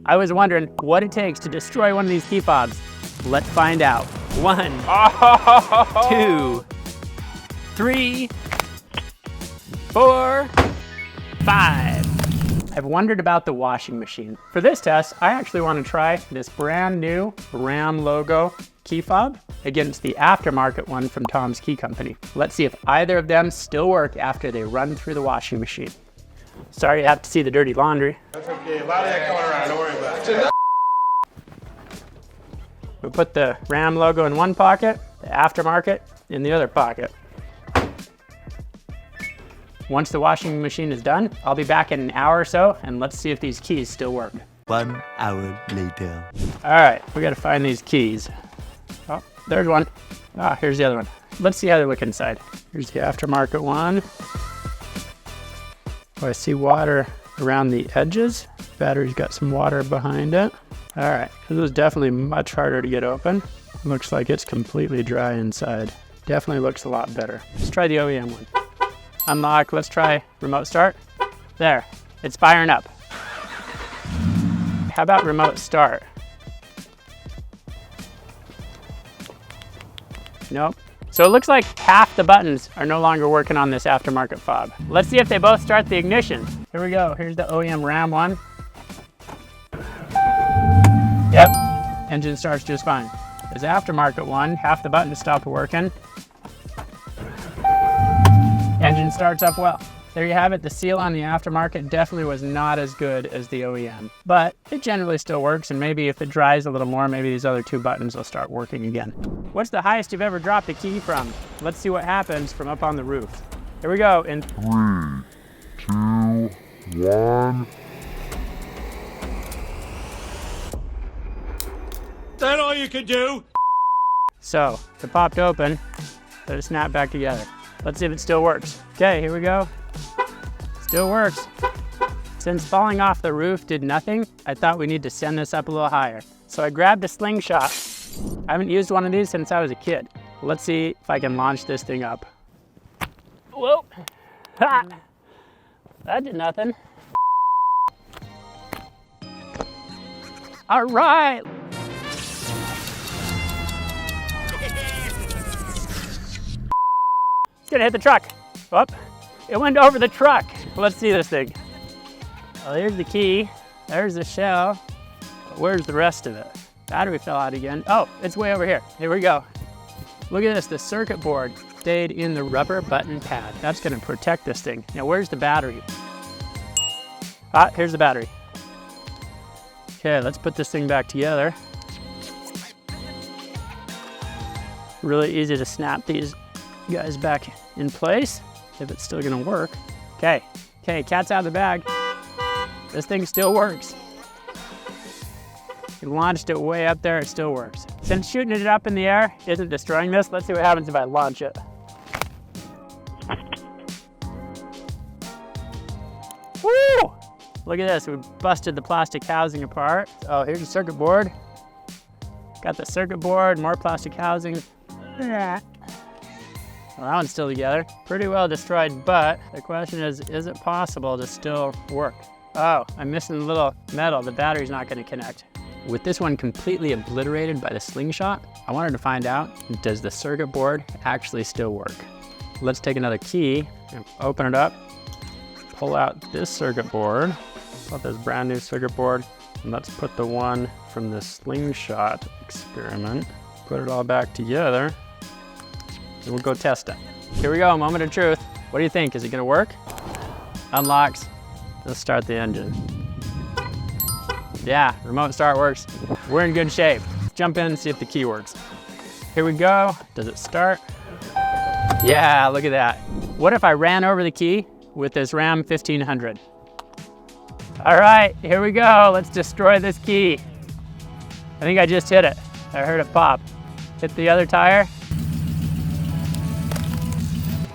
I was wondering what it takes to destroy one of these key fobs. Let's find out. 1, 2, 3, 4, 5. I've wondered about the washing machine. For this test, I actually want to try this brand new Ram logo key fob against the aftermarket one from Tom's Key Company. Let's see if either of them still work after they run through the washing machine. Sorry you have to see the dirty laundry. That's okay, a lot of that coming around, don't worry about it. We put the Ram logo in one pocket, the aftermarket in the other pocket. Once the washing machine is done, I'll be back in an hour or so, and let's see if these keys still work. 1 hour later. All right, we gotta find these keys. Oh, there's one. Ah, here's the other one. Let's see how they look inside. Here's the aftermarket one. Oh, I see water around the edges. Battery's got some water behind it. All right, this was definitely much harder to get open. Looks like it's completely dry inside. Definitely looks a lot better. Let's try the OEM one. Unlock, let's try remote start. There, it's firing up. How about remote start? Nope. So it looks like half the buttons are no longer working on this aftermarket fob. Let's see if they both start the ignition. Here we go, here's the OEM Ram one. Yep, engine starts just fine. This aftermarket one, half the buttons stopped working. Engine starts up well. There you have it, the seal on the aftermarket definitely was not as good as the OEM, but it generally still works, and maybe if it dries a little more, maybe these other two buttons will start working again. What's the highest you've ever dropped a key from? Let's see what happens from up on the roof. Here we go, in 3, 2, 1. Is that all you can do? So, it popped open, but it snapped back together. Let's see if it still works. Okay, here we go. Still works. Since falling off the roof did nothing, I thought we need to send this up a little higher. So I grabbed a Slingshot. I haven't used one of these since I was a kid. Let's see if I can launch this thing up. Whoa, ha! That did nothing. All right. It's gonna hit the truck. Whoop, it went over the truck. Let's see this thing. Well, here's the key. There's the shell. Where's the rest of it? Battery fell out again. Oh, it's way over here. Here we go. Look at this, the circuit board stayed in the rubber button pad. That's gonna protect this thing. Now, where's the battery? Ah, here's the battery. Okay, let's put this thing back together. Really easy to snap these guys back in place if it's still gonna work. Okay, cat's out of the bag. This thing still works. You launched it way up there, it still works. Since shooting it up in the air isn't destroying this, let's see what happens if I launch it. Woo! Look at this, we busted the plastic housing apart. Oh, here's the circuit board. Got the circuit board, more plastic housing. Well, that one's still together. Pretty well destroyed, but the question is it possible to still work? Oh, I'm missing a little metal. The battery's not gonna connect. With this one completely obliterated by the Slingshot, I wanted to find out, does the circuit board actually still work? Let's take another key and open it up, pull out this circuit board, pull out this brand new circuit board, and let's put the one from the Slingshot experiment, put it all back together, and we'll go test it. Here we go, moment of truth. What do you think? Is it gonna work? Unlocks. Let's start the engine. Yeah, remote start works. We're in good shape. Let's jump in and see if the key works. Here we go. Does it start? Yeah, look at that. What if I ran over the key with this Ram 1500? All right, here we go. Let's destroy this key. I think I just hit it. I heard it pop. Hit the other tire.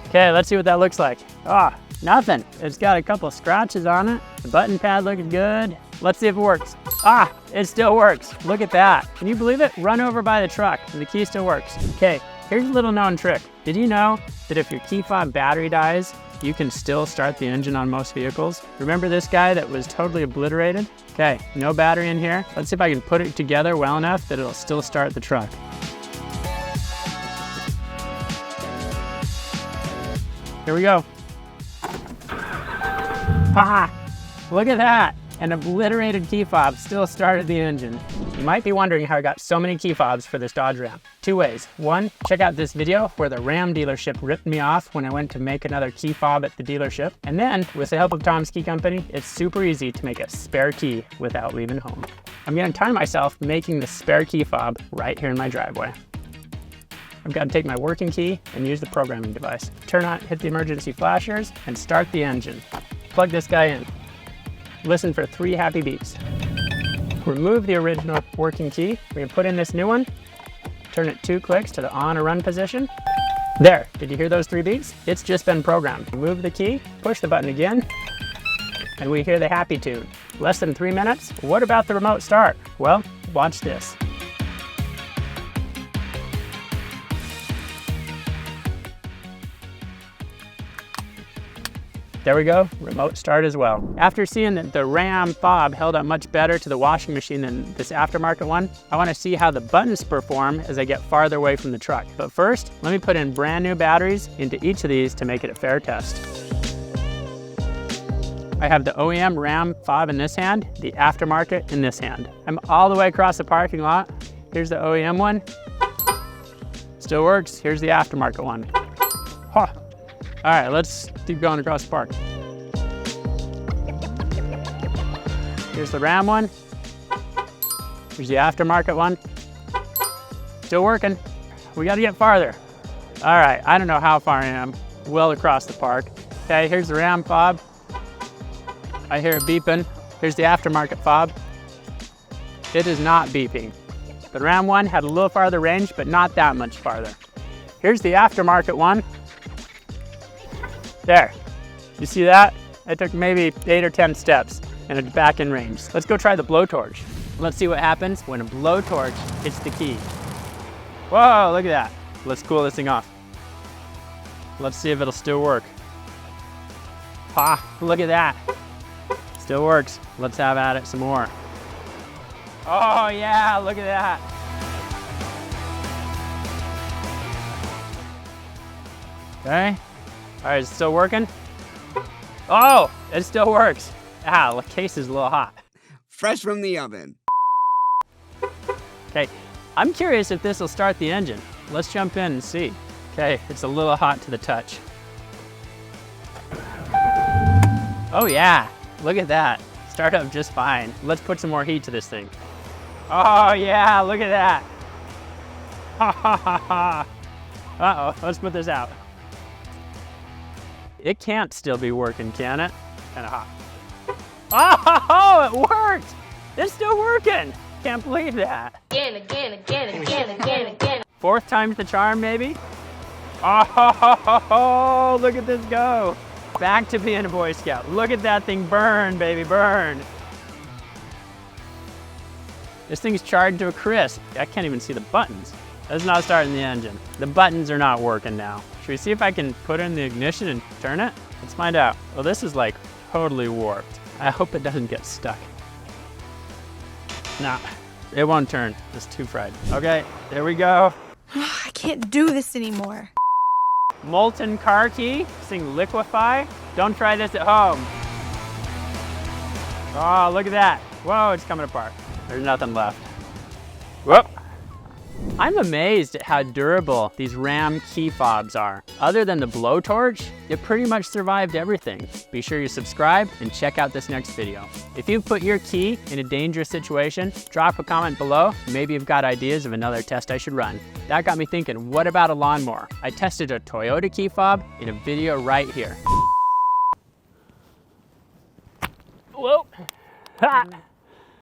Okay, let's see what that looks like. Ah, nothing. It's got a couple scratches on it. The button pad looks good. Let's see if it works. Ah, it still works. Look at that. Can you believe it? Run over by the truck and the key still works. Okay, here's a little known trick. Did you know that if your key fob battery dies, you can still start the engine on most vehicles. Remember this guy that was totally obliterated? Okay, no battery in here. Let's see if I can put it together well enough that it'll still start the truck. Here we go. Ah, look at that. An obliterated key fob still started the engine. You might be wondering how I got so many key fobs for this Dodge Ram. Two ways. One, check out this video where the Ram dealership ripped me off when I went to make another key fob at the dealership. And then, with the help of Tom's Key Company, it's super easy to make a spare key without leaving home. I'm gonna time myself making the spare key fob right here in my driveway. I've got to take my working key and use the programming device. Turn on, hit the emergency flashers, and start the engine. Plug this guy in. Listen for 3 happy beeps. Remove the original working key. We're gonna put in this new one. Turn it 2 clicks to the on or run position. There, did you hear those 3 beeps? It's just been programmed. Remove the key, push the button again, and we hear the happy tune. Less than 3 minutes? What about the remote start? Well, watch this. There we go, remote start as well. After seeing that the Ram fob held up much better to the washing machine than this aftermarket one, I want to see how the buttons perform as I get farther away from the truck. But first, let me put in brand new batteries into each of these to make it a fair test. I have the OEM Ram fob in this hand, the aftermarket in this hand. I'm all the way across the parking lot. Here's the OEM one. Still works. Here's the aftermarket one. Huh. All right, let's keep going across the park. Here's the Ram one. Here's the aftermarket one. Still working. We gotta get farther. All right, I don't know how far I am. Well across the park. Okay, here's the Ram fob. I hear it beeping. Here's the aftermarket fob. It is not beeping. The Ram one had a little farther range, but not that much farther. Here's the aftermarket one. There, you see that? I took maybe 8 or 10 steps and it's back in range. Let's go try the blowtorch. Let's see what happens when a blowtorch hits the key. Whoa, look at that. Let's cool this thing off. Let's see if it'll still work. Ah, look at that. Still works. Let's have at it some more. Oh yeah, look at that. Okay. All right, is it still working? Oh, it still works. Ah, the case is a little hot. Fresh from the oven. Okay, I'm curious if this will start the engine. Let's jump in and see. Okay, it's a little hot to the touch. Oh yeah, look at that. Start up just fine. Let's put some more heat to this thing. Oh yeah, look at that. Ha ha ha ha. Uh-oh, let's put this out. It can't still be working, can it? Kinda hot. Oh, it worked! It's still working! Can't believe that. Again. 4th time's the charm, maybe? Oh, look at this go. Back to being a Boy Scout. Look at that thing burn, baby, burn. This thing's charged to a crisp. I can't even see the buttons. That's not starting the engine. The buttons are not working now. Should we see if I can put in the ignition and turn it? Let's find out. Well, this is like totally warped. I hope it doesn't get stuck. Nah, it won't turn. It's too fried. Okay, there we go. I can't do this anymore. Molten car key, this thing liquefy. Don't try this at home. Oh, look at that. Whoa, it's coming apart. There's nothing left. Whoop. I'm amazed at how durable these Ram key fobs are. Other than the blowtorch, it pretty much survived everything. Be sure you subscribe and check out this next video. If you've put your key in a dangerous situation, drop a comment below. Maybe you've got ideas of another test I should run. That got me thinking, what about a lawnmower? I tested a Toyota key fob in a video right here. Whoa. Ha.